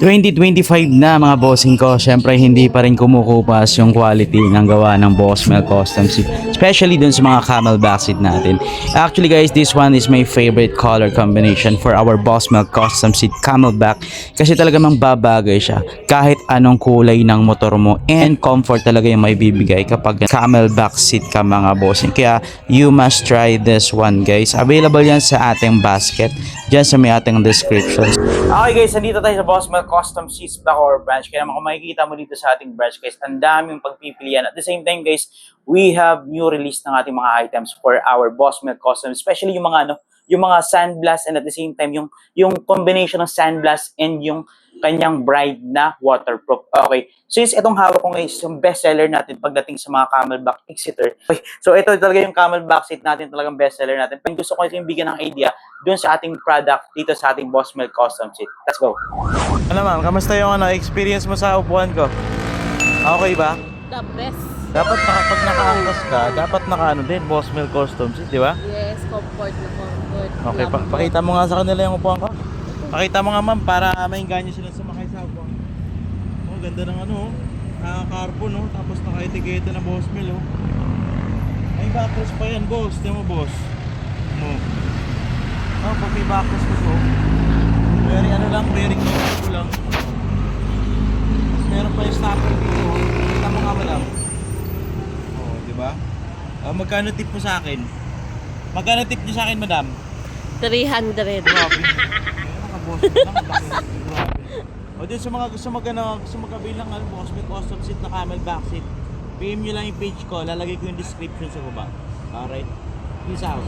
2025 na mga bossing ko, syempre hindi pa rin kumukupas yung quality ng gawa ng Bossmel Custom Seat, especially dun sa mga camelback seat natin. Actually guys, this one is my favorite color combination for our Bossmel Custom Seat camelback kasi talaga mang babagay siya kahit anong kulay ng motor mo, and comfort talaga yung may bibigay kapag camelback seat ka mga bossing. Kaya you must try this one guys. Available yan sa ating basket dyan sa may ating description. Okay guys, nandito tayo sa Bossmel Custom Seats Bacoor branch. Kaya kung makikita mo dito sa ating branch guys, ang daming pagpipilian. At the same time guys, we have new release ng ating mga items for our Bossmel Custom, especially yung mga yung mga sandblast, and at the same time yung combination ng sandblast and yung kanyang bride na waterproof. Okay, since itong hawak ko guys, yung best seller natin pagdating sa mga camelback exeter. Okay, so ito talaga yung camelback seat natin, talagang best seller natin. Gusto ko yung bigyan ng idea dun sa ating product dito sa ating Bossmel Custom Seat. Let's go. Ano ma'am, kamusta yung experience mo sa upuan ko? Okay ba? The best. Dapat pag nakaangkas ka, dapat nakaano din, Bossmel Custom Seat, di ba? Yes, comfort na comfort. Okay, pakita mo nga sa kanila yung upuan ko. Pakita mo nga ma'am para maingganyo sila sumakay sa upuan. Oh, ganda ng carbon tapos naka-etiqueta na Bossmel May backrest pa yan boss, di mo boss? Pag may backrest ko very very cute lang. Tapos meron pa yung stopper dito. Kita mo nga madam. Di ba? Magkano tip mo sa akin? Magkano tip niyo sa akin madam? 300. Grabe. Boss lang, o din sa mga gusto mag-avail ng Bossmel Custom Seat na camelback seat, PM nyo lang yung page ko, lalagay ko yung description sa baba. Alright, peace out.